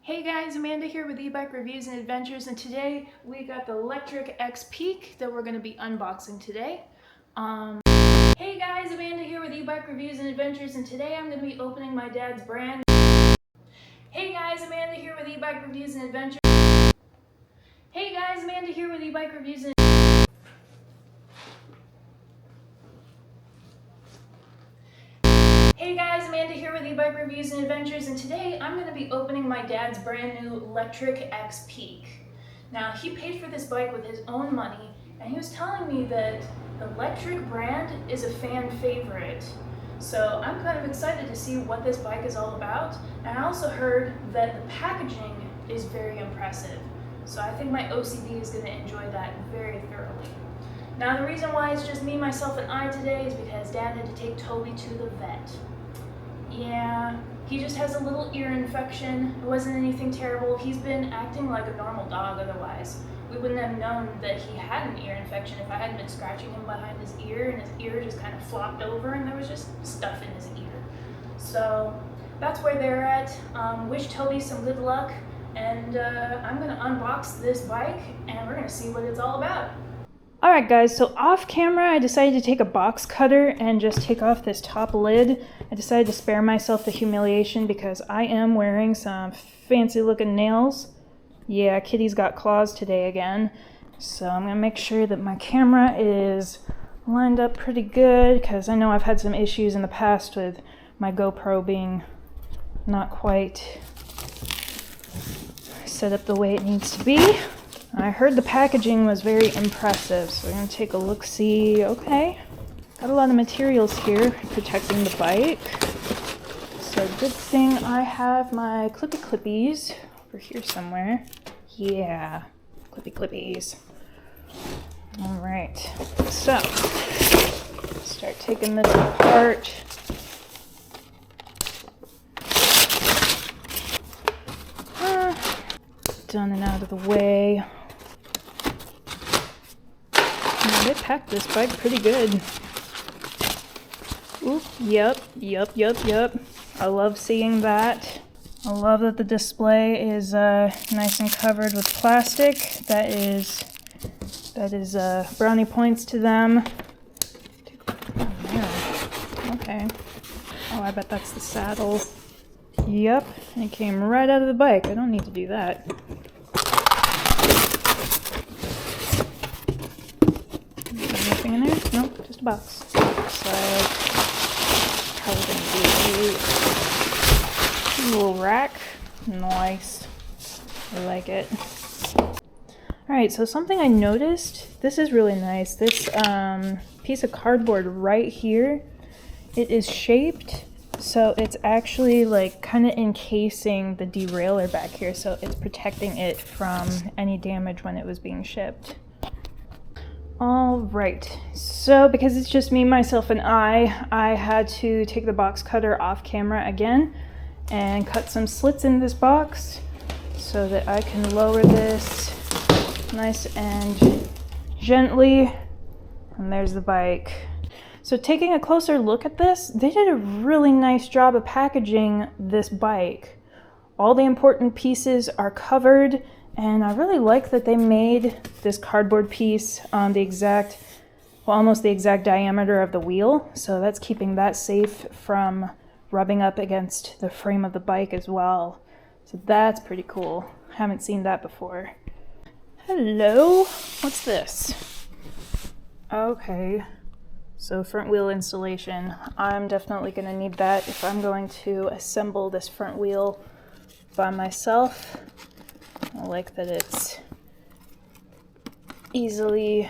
Hey guys, Amanda here with eBike Reviews and Adventures, and today we got the Lectric XPeak that we're going to be unboxing today. Hey guys, Amanda here with eBike Reviews and Adventures, and today I'm going to be opening my dad's brand. Hey guys, Amanda here with eBike Reviews and Adventures. Hey guys, Amanda here with eBike Reviews and Hey guys, Amanda here with eBike Reviews and Adventures, and today I'm going to be opening my dad's brand new Lectric XPeak. Now, he paid for this bike with his own money, and he was telling me that the Lectric brand is a fan favorite. So I'm kind of excited to see what this bike is all about, and I also heard that the packaging is very impressive. So I think my OCD is going to enjoy that very thoroughly. Now, the reason why it's just me, myself, and I today is because Dad had to take Toby to the vet. Yeah, he just has a little ear infection. It wasn't anything terrible. He's been acting like a normal dog otherwise. We wouldn't have known that he had an ear infection if I hadn't been scratching him behind his ear and his ear just kind of flopped over and there was just stuff in his ear. So that's where they're at. Wish Toby some good luck, and I'm going to unbox this bike and we're going to see what it's all about. Alright guys, so off camera I decided to take a box cutter and just take off this top lid. I decided to spare myself the humiliation because I am wearing some fancy looking nails. Yeah, Kitty's got claws today again. So I'm going to make sure that my camera is lined up pretty good because I know I've had some issues in the past with my GoPro being not quite set up the way it needs to be. I heard the packaging was very impressive, so we're going to take a look-see. Okay, got a lot of materials here protecting the bike. So good thing I have my clippy clippies over here somewhere. Yeah, clippy clippies. All right, so start taking this apart. Done and out of the way. They packed this bike pretty good. Ooh, yep. I love seeing that. I love that the display is nice and covered with plastic. That is brownie points to them. Oh, man. Okay. Oh, I bet that's the saddle. Yep, it came right out of the bike. I don't need to do that. Anything in there? Nope, just a box. Looks like probably gonna be a little rack. Nice. I like it. Alright, so something I noticed, this is really nice. This piece of cardboard right here, it is shaped so it's actually like kind of encasing the derailleur back here, so it's protecting it from any damage when it was being shipped. Alright, so because it's just me, myself, and I had to take the box cutter off camera again and cut some slits in this box so that I can lower this nice and gently. And there's the bike. So taking a closer look at this, they did a really nice job of packaging this bike. All the important pieces are covered, and I really like that they made this cardboard piece on almost the exact diameter of the wheel. So that's keeping that safe from rubbing up against the frame of the bike as well. So that's pretty cool. Haven't seen that before. Hello, what's this? Okay. So front wheel installation. I'm definitely going to need that if I'm going to assemble this front wheel by myself. I like that it's easily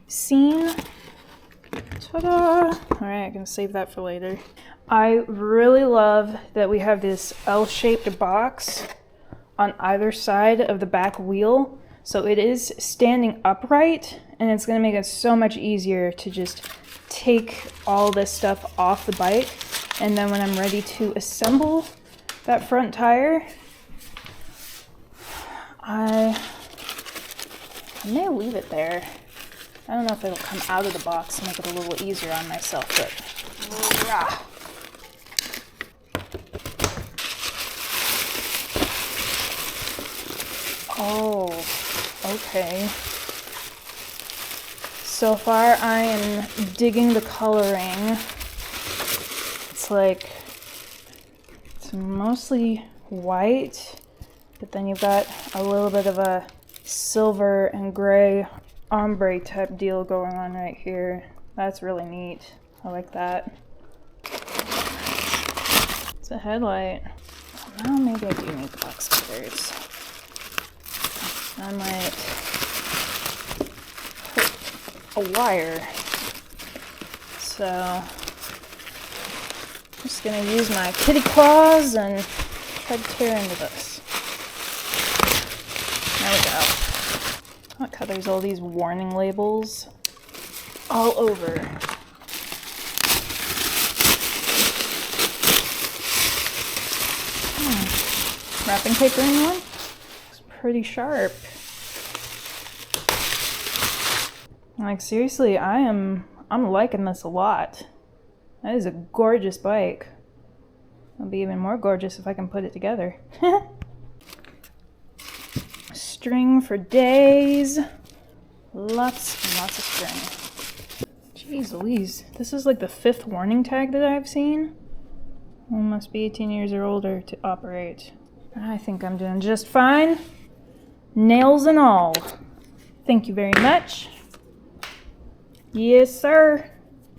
seen. Ta-da! Alright, I'm going to save that for later. I really love that we have this L-shaped box on either side of the back wheel. So it is standing upright, and it's going to make it so much easier to just take all this stuff off the bike. And then when I'm ready to assemble that front tire, I may leave it there. I don't know if it'll come out of the box to make it a little easier on myself, but Oh, okay. So far I am digging the coloring. It's like, it's mostly white, but then you've got a little bit of a silver and gray ombre type deal going on right here. That's really neat. I like that. It's a headlight. Well, maybe I do need the box cutters. I might put a wire. So I'm just gonna use my kitty claws and try to tear into this. There we go. Look how there's all these warning labels all over. Wrapping paper in one? It's pretty sharp. Like seriously, I'm liking this a lot. That is a gorgeous bike. It'll be even more gorgeous if I can put it together. String for days. Lots and lots of string. Jeez Louise, this is like the 5th warning tag that I've seen. One must be 18 years or older to operate. I think I'm doing just fine. Nails and all. Thank you very much. Yes, sir.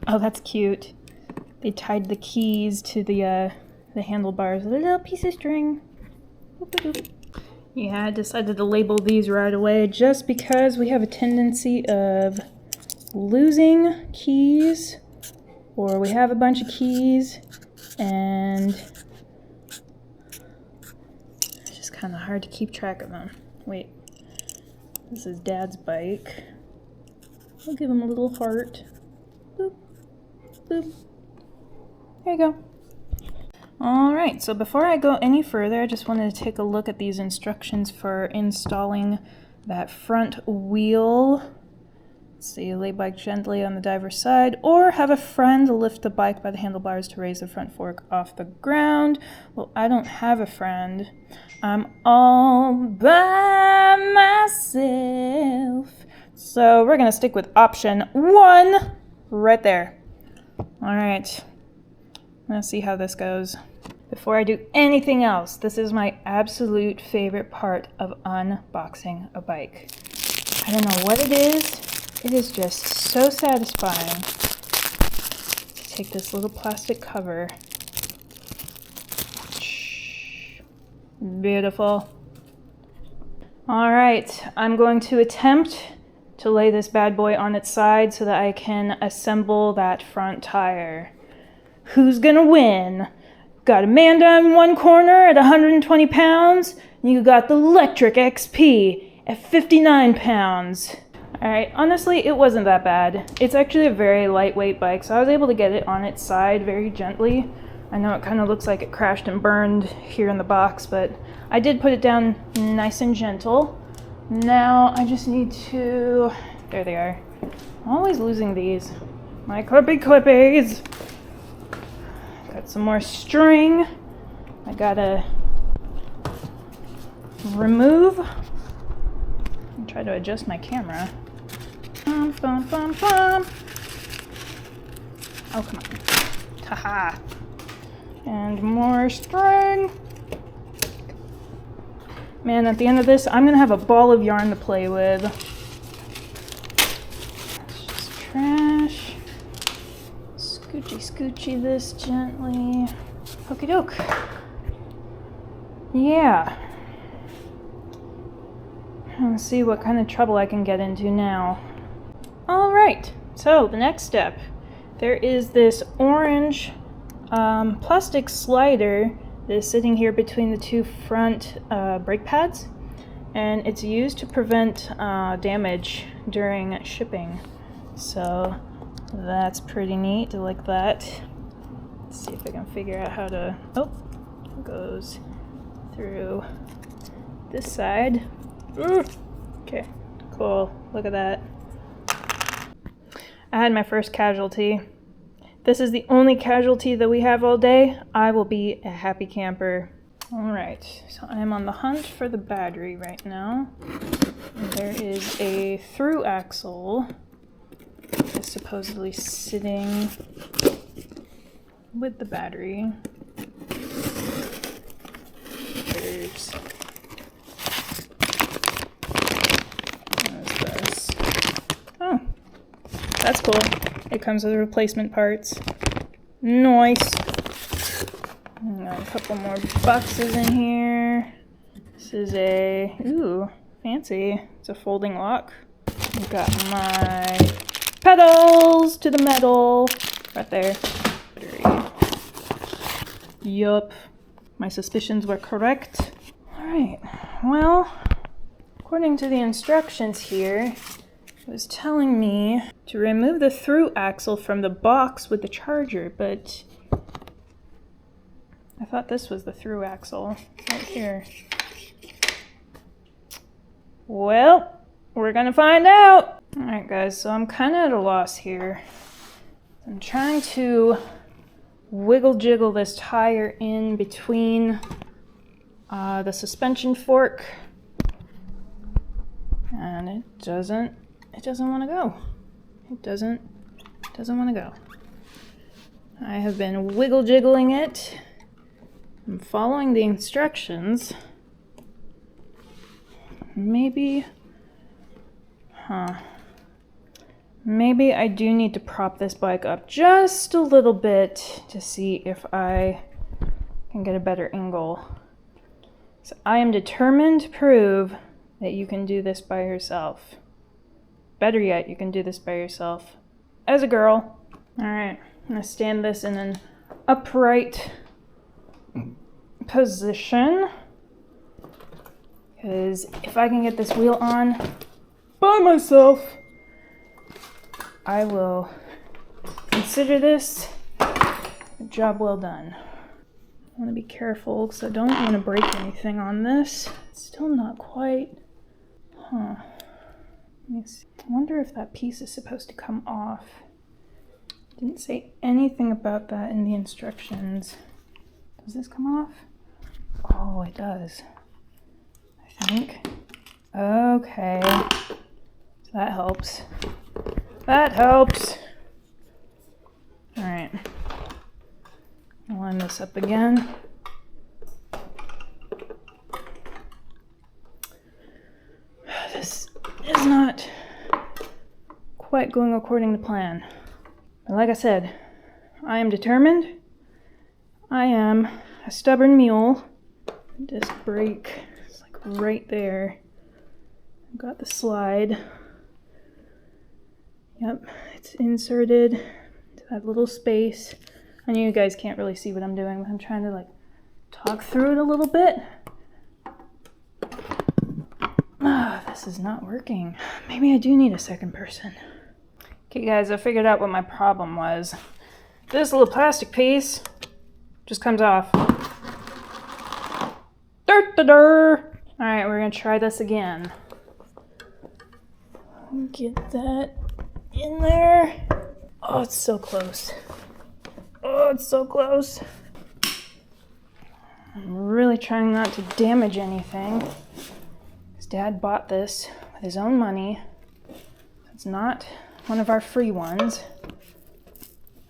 Oh, that's cute. They tied the keys to the handlebars with a little piece of string. Yeah, I decided to label these right away just because we have a tendency of losing keys, or we have a bunch of keys and it's just kind of hard to keep track of them. Wait, this is Dad's bike. I'll give him a little heart. Boop, boop. There you go. Alright, so before I go any further, I just wanted to take a look at these instructions for installing that front wheel. Let's see, lay bike gently on the driver's side, or have a friend lift the bike by the handlebars to raise the front fork off the ground. Well, I don't have a friend. I'm all by myself. So we're gonna stick with option 1 right there. Alright, let's see how this goes. Before I do anything else, this is my absolute favorite part of unboxing a bike. I don't know what it is. It is just so satisfying to take this little plastic cover. Beautiful. All right, I'm going to attempt to lay this bad boy on its side so that I can assemble that front tire. Who's gonna win? Got Amanda in one corner at 120 pounds, and you got the Lectric XP at 59 pounds. Alright, honestly, it wasn't that bad. It's actually a very lightweight bike, so I was able to get it on its side very gently. I know it kind of looks like it crashed and burned here in the box, but I did put it down nice and gentle. Now I just need to... There they are. I'm always losing these. My clippies! Got some more string. I gotta remove and try to adjust my camera. Oh, come on. Haha. And more string. Man, at the end of this, I'm gonna have a ball of yarn to play with. It's just trash. Scoochy this gently. Okie doke. Yeah. Let's see what kind of trouble I can get into now. Alright, so the next step. There is this orange plastic slider that is sitting here between the two front brake pads, and it's used to prevent damage during shipping. So that's pretty neat, like that. Let's see if I can figure out how to... Oh, it goes through this side. Okay, cool, look at that. I had my first casualty. This is the only casualty that we have all day. I will be a happy camper. Alright, so I'm on the hunt for the battery right now. And there is a through axle that's supposedly sitting with the battery. There's this. Oh, that's cool. It comes with replacement parts. Nice. Got a couple more boxes in here. This is a, ooh, fancy. It's a folding lock. I've got my pedals to the metal right there. Yup, my suspicions were correct. All right, well, according to the instructions here, it was telling me to remove the through axle from the box with the charger, but I thought this was the through axle right here. Well, we're gonna find out. All right, guys, so I'm kind of at a loss here. I'm trying to wiggle jiggle this tire in between the suspension fork, and it doesn't want to go. It doesn't want to go. I have been wiggle jiggling it. I'm following the instructions. Maybe I do need to prop this bike up just a little bit to see if I can get a better angle. So I am determined to prove that you can do this by yourself. Better yet, you can do this by yourself as a girl. All right, I'm gonna stand this in an upright position, because if I can get this wheel on by myself, I will consider this a job well done. I want to be careful because I don't want to break anything on this. It's still not quite. Let me see. I wonder if that piece is supposed to come off. Didn't say anything about that in the instructions. Does this come off? Oh, it does. I think. Okay. So that helps. That helps. All right. I'll line this up again. This is not quite going according to plan. But like I said, I am determined. I am a stubborn mule. Disc brake is like right there. I've got the slide. Yep, it's inserted into that little space. I know you guys can't really see what I'm doing, but I'm trying to like talk through it a little bit. This is not working. Maybe I do need a second person. Okay guys, I figured out what my problem was. This little plastic piece just comes off. Alright, we're gonna try this again. Get that in there. Oh, it's so close. Oh, it's so close. I'm really trying not to damage anything. His dad bought this with his own money. It's not one of our free ones.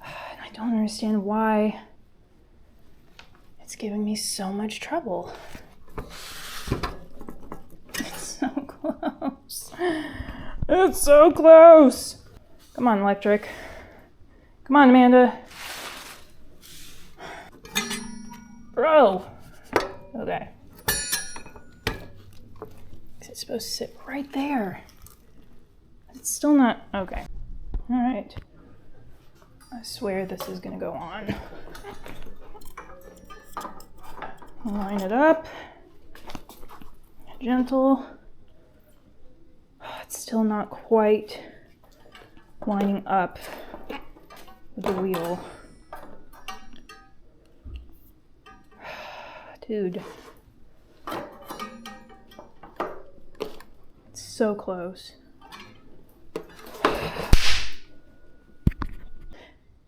And I don't understand why it's giving me so much trouble. It's so close. It's so close. Come on, Lectric. Come on, Amanda. Bro. Okay. It's supposed to sit right there. It's still not. Okay. All right. I swear this is gonna go on. Line it up. Gentle. It's still not quite lining up with the wheel. Dude. It's so close.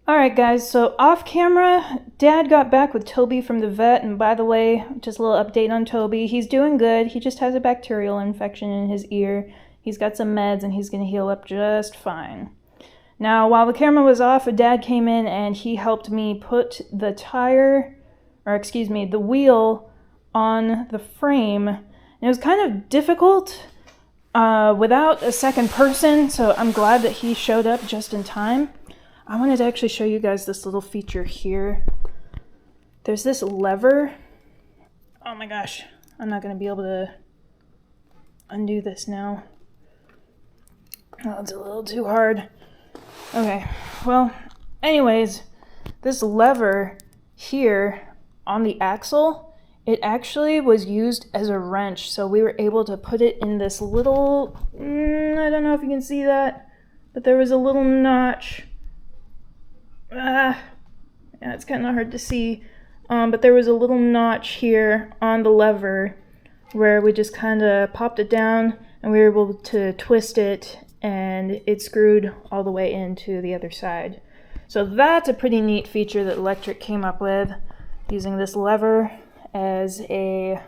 All Alright guys, so off camera, Dad got back with Toby from the vet, and by the way, just a little update on Toby. He's doing good. He just has a bacterial infection in his ear. He's got some meds and he's going to heal up just fine. Now, while the camera was off, Dad came in and he helped me put the the wheel on the frame. And it was kind of difficult without a second person, so I'm glad that he showed up just in time. I wanted to actually show you guys this little feature here. There's this lever. Oh my gosh, I'm not going to be able to undo this now. Oh, it's a little too hard. Okay, well, anyways, this lever here on the axle, it actually was used as a wrench, so we were able to put it in this little, I don't know if you can see that, but there was a little notch. Yeah, it's kind of hard to see, but there was a little notch here on the lever where we just kind of popped it down and we were able to twist it, and it screwed all the way into the other side. So that's a pretty neat feature that Lectric came up with, using this lever as a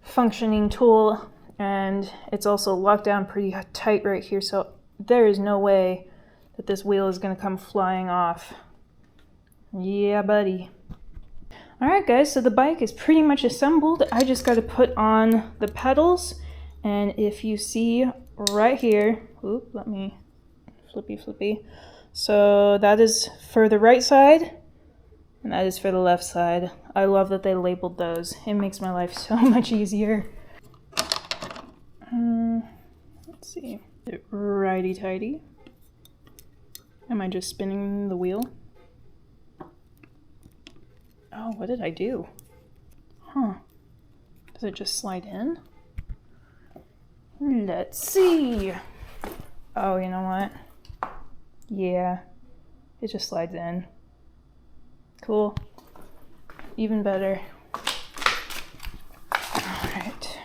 functioning tool, and it's also locked down pretty tight right here, so there is no way that this wheel is going to come flying off. Yeah, buddy. Alright guys, so the bike is pretty much assembled. I just got to put on the pedals, and if you see right here, oop, let me flippy. So that is for the right side, and that is for the left side. I love that they labeled those. It makes my life so much easier. Let's see. Righty-tighty. Am I just spinning the wheel? Oh, what did I do? Huh. Does it just slide in? Let's see. Oh, you know what? Yeah, it just slides in. Cool. Even better. Alright.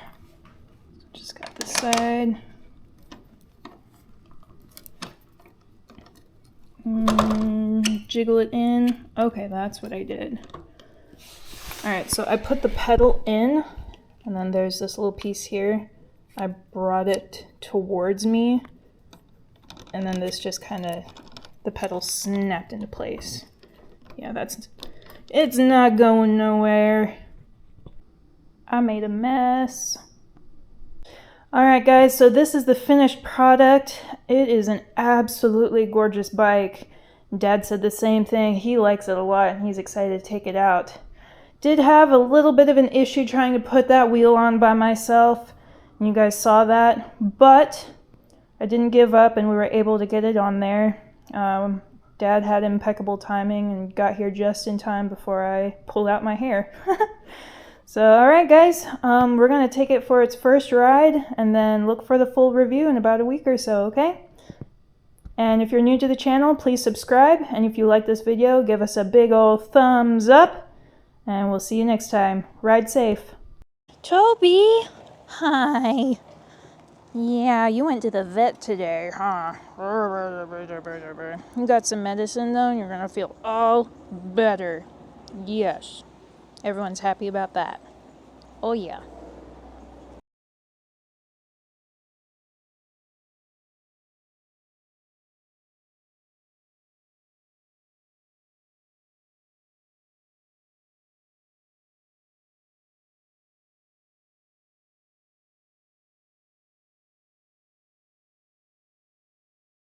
Just got this side. Jiggle it in. Okay, that's what I did. Alright, so I put the pedal in, and then there's this little piece here. I brought it towards me, and then this just kind of, the pedal snapped into place. Yeah, it's not going nowhere. I made a mess. Alright guys, so this is the finished product. It is an absolutely gorgeous bike. Dad said the same thing. He likes it a lot and he's excited to take it out. Did have a little bit of an issue trying to put that wheel on by myself. You guys saw that, but I didn't give up and we were able to get it on there. Dad had impeccable timing and got here just in time before I pulled out my hair. So, alright guys, we're going to take it for its first ride and then look for the full review in about a week or so, okay? And if you're new to the channel, please subscribe, and if you like this video, give us a big old thumbs up, and we'll see you next time. Ride safe. Toby! Hi. Yeah, you went to the vet today, huh? You got some medicine though, and you're gonna feel all better. Yes. Everyone's happy about that. Oh yeah.